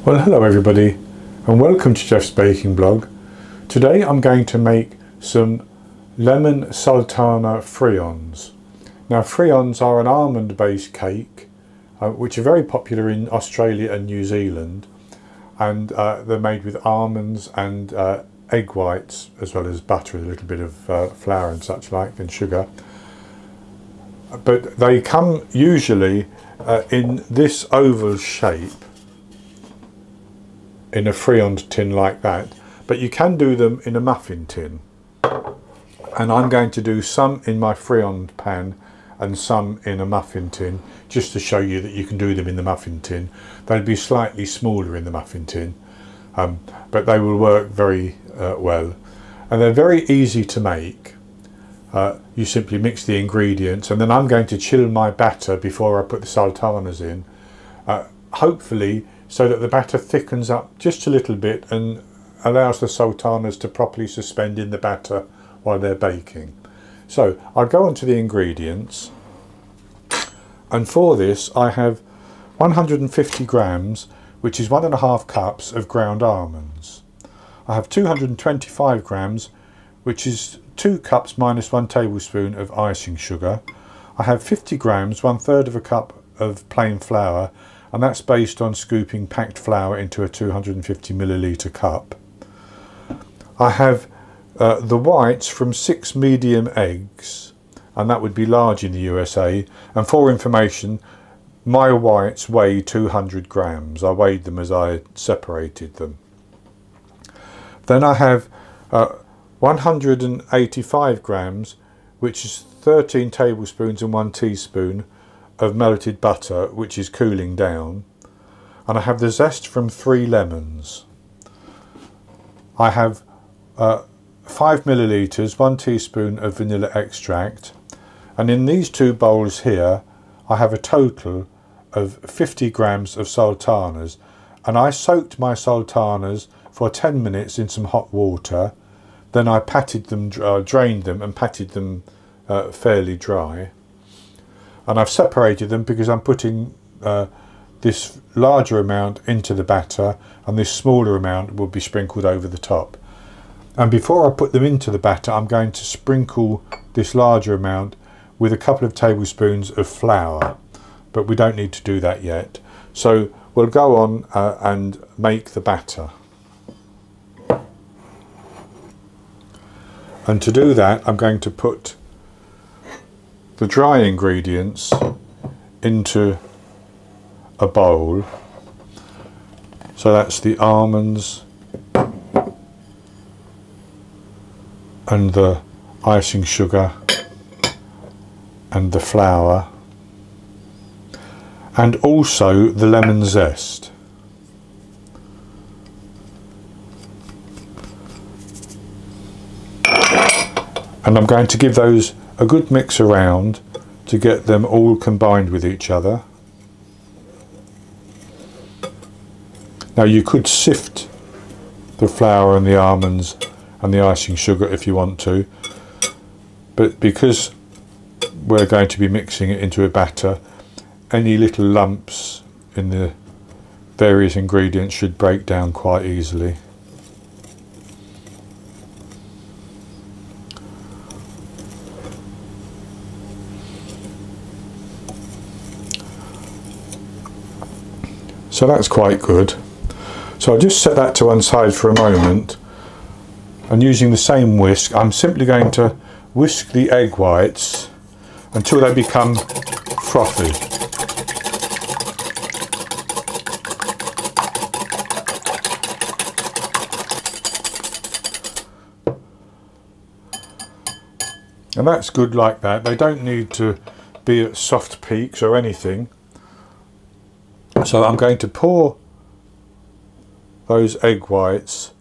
Well, hello everybody and welcome to Jeff's Baking Blog. Today I'm going to make some lemon sultana friands. Now friands are an almond based cake which are very popular in Australia and New Zealand, and they're made with almonds and egg whites as well as butter with a little bit of flour and such like and sugar. But they come usually in this oval shape in a friand tin like that, but you can do them in a muffin tin, and I'm going to do some in my friand pan and some in a muffin tin just to show you that you can do them in the muffin tin. They'll be slightly smaller in the muffin tin, but they will work very well, and they're very easy to make. You simply mix the ingredients, and then I'm going to chill my batter before I put the sultanas in, hopefully so that the batter thickens up just a little bit and allows the sultanas to properly suspend in the batter while they're baking. So I'll go on to the ingredients, and for this I have 150 grams, which is 1.5 cups of ground almonds. I have 225 grams, which is 2 cups minus 1 tablespoon of icing sugar. I have 50 grams, 1/3 of a cup of plain flour, and that's based on scooping packed flour into a 250 milliliter cup. I have the whites from 6 medium eggs, and that would be large in the USA, and for information, my whites weigh 200 grams. I weighed them as I separated them. Then I have 185 grams, which is 13 tablespoons and 1 teaspoon of melted butter, which is cooling down, and I have the zest from 3 lemons. I have 5 milliliters, 1 teaspoon of vanilla extract, and in these 2 bowls here I have a total of 50 grams of sultanas, and I soaked my sultanas for 10 minutes in some hot water. Then I patted them, drained them and patted them fairly dry. And I've separated them because I'm putting this larger amount into the batter, and this smaller amount will be sprinkled over the top. And before I put them into the batter, I'm going to sprinkle this larger amount with a couple of tablespoons of flour, but we don't need to do that yet. So we'll go on and make the batter. And to do that, I'm going to put the dry ingredients into a bowl. So that's the almonds and the icing sugar and the flour, and also the lemon zest. And I'm going to give those a good mix around to get them all combined with each other. Now you could sift the flour and the almonds and the icing sugar if you want to, but because we're going to be mixing it into a batter, any little lumps in the various ingredients should break down quite easily. So that's quite good. So I'll just set that to one side for a moment, and using the same whisk, I'm simply going to whisk the egg whites until they become frothy. And that's good like that. They don't need to be at soft peaks or anything. So I'm going to pour those egg whites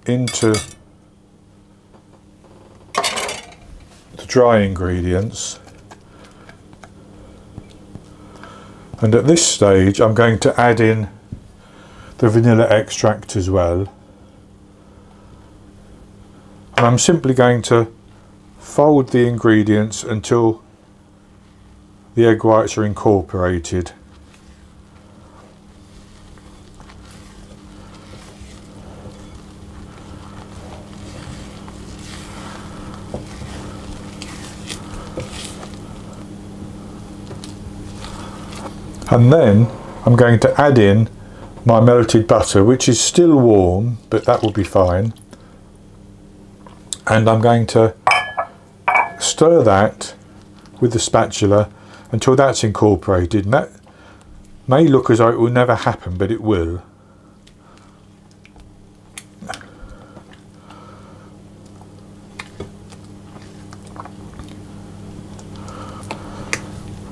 into the dry ingredients, and at this stage I'm going to add in the vanilla extract as well, and I'm simply going to fold the ingredients until the egg whites are incorporated. And then I'm going to add in my melted butter, which is still warm, but that will be fine. And I'm going to stir that with the spatula until that's incorporated. And that may look as though it will never happen, but it will.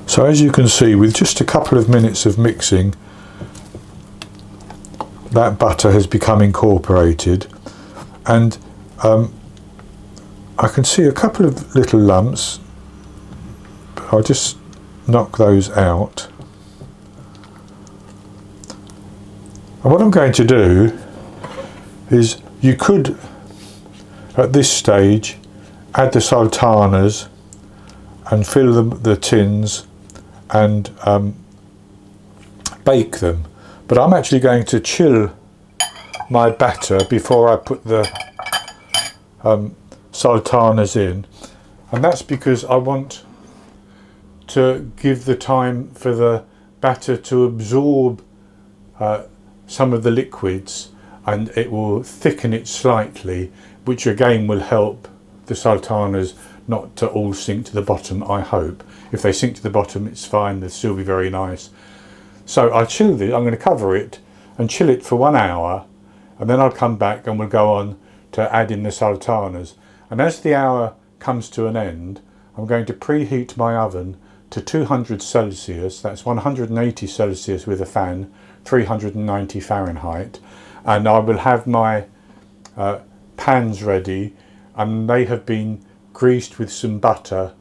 So as you can see, with just a couple of minutes of mixing, that butter has become incorporated, and I can see a couple of little lumps, but I'll just knock those out. And what I'm going to do is, you could at this stage add the sultanas and fill the tins and bake them, but I'm actually going to chill my batter before I put the sultanas in, and that's because I want to give the time for the batter to absorb some of the liquids, and it will thicken it slightly, which again will help the sultanas not to all sink to the bottom, I hope. If they sink to the bottom, it's fine, they'll still be very nice. So I'll chill this, I'm going to cover it and chill it for 1 hour, and then I'll come back and we'll go on to add in the sultanas. And as the hour comes to an end, I'm going to preheat my oven to 200 Celsius, that's 180 Celsius with a fan, 390 Fahrenheit, and I will have my pans ready, and they have been greased with some butter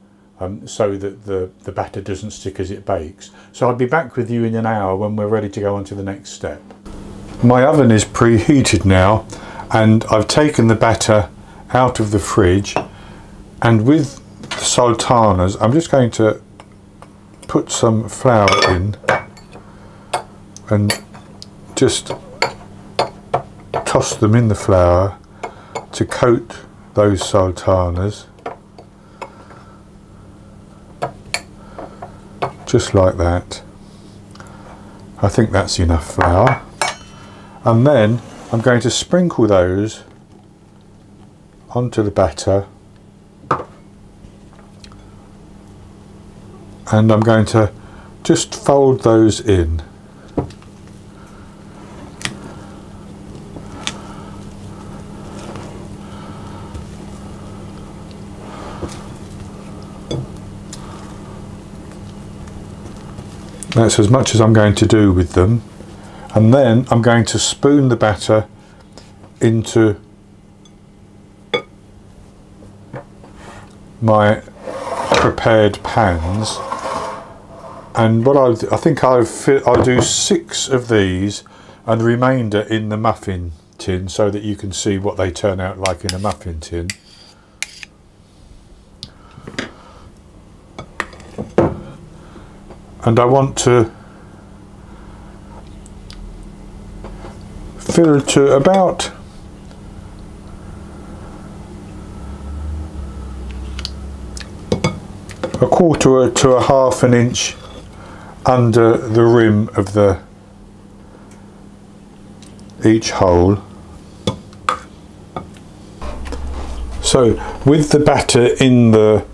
so that the batter doesn't stick as it bakes. So I'll be back with you in an hour when we're ready to go on to the next step. My oven is preheated now, and I've taken the batter out of the fridge, and with the sultanas I'm just going to put some flour in and just toss them in the flour to coat those sultanas, just like that. I think that's enough flour, and then I'm going to sprinkle those onto the batter, and I'm going to just fold those in. That's as much as I'm going to do with them, and then I'm going to spoon the batter into my prepared pans, and what I think I'll do 6 of these and the remainder in the muffin tin, so that you can see what they turn out like in a muffin tin. And I want to fill to about a quarter to a half an inch under the rim of each hole. So with the batter in the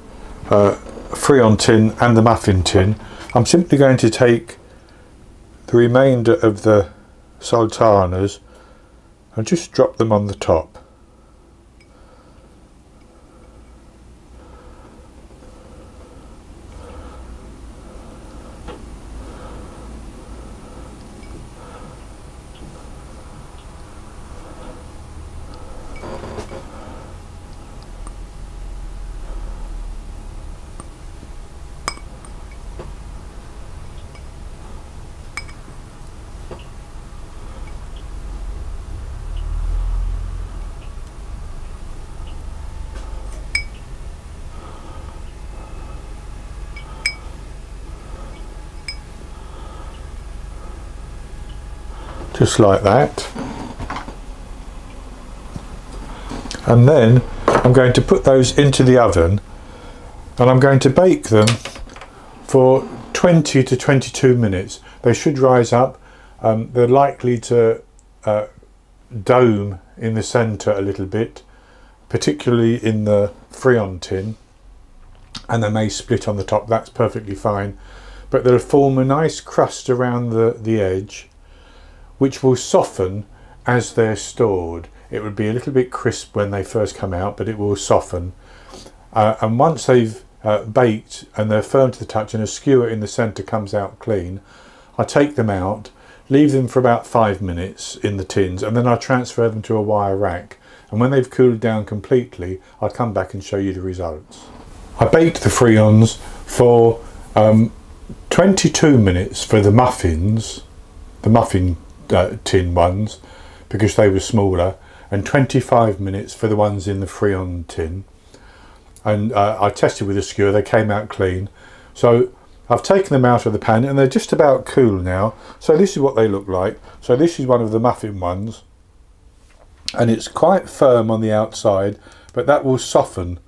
Friand tin and the muffin tin, I'm simply going to take the remainder of the sultanas and just drop them on the top. Just like that, and then I'm going to put those into the oven, and I'm going to bake them for 20 to 22 minutes. They should rise up. They're likely to dome in the centre a little bit, particularly in the Friand tin, and they may split on the top. That's perfectly fine, but they'll form a nice crust around the edge, which will soften as they're stored. It would be a little bit crisp when they first come out, but it will soften, and once they've baked and they're firm to the touch and a skewer in the centre comes out clean, I take them out, leave them for about 5 minutes in the tins, and then I transfer them to a wire rack, and when they've cooled down completely I'll come back and show you the results. I baked the friands for 22 minutes for the muffins, the muffin tin ones, because they were smaller, and 25 minutes for the ones in the friand tin. And I tested with a skewer, they came out clean. So I've taken them out of the pan and they're just about cool now. So this is what they look like. So this is one of the muffin ones, and it's quite firm on the outside, but that will soften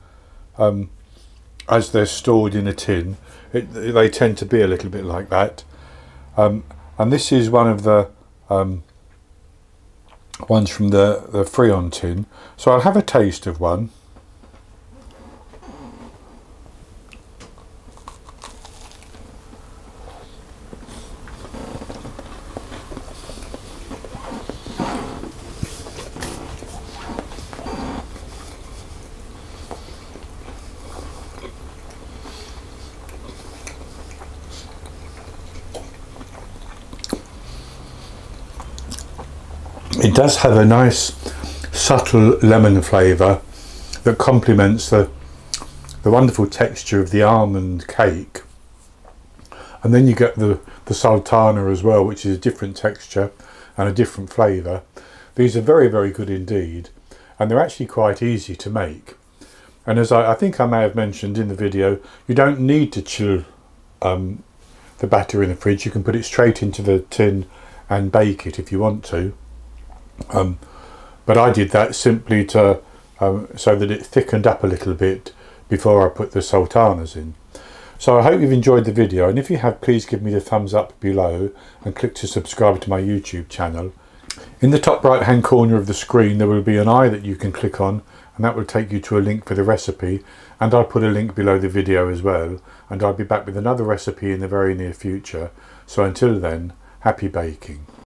as they're stored in a tin. They tend to be a little bit like that. And this is one of the ones from the Friand tin. So I'll have a taste of one. It does have a nice subtle lemon flavour that complements the wonderful texture of the almond cake, and then you get the sultana as well, which is a different texture and a different flavour. These are very, very good indeed, and they're actually quite easy to make. And as I think I may have mentioned in the video, you don't need to chill the batter in the fridge. You can put it straight into the tin and bake it if you want to. But I did that simply to so that it thickened up a little bit before I put the sultanas in. So I hope you've enjoyed the video, and if you have, please give me the thumbs up below and click to subscribe to my YouTube channel. In the top right hand corner of the screen there will be an eye that you can click on, and that will take you to a link for the recipe, and I'll put a link below the video as well, and I'll be back with another recipe in the very near future. So until then, happy baking.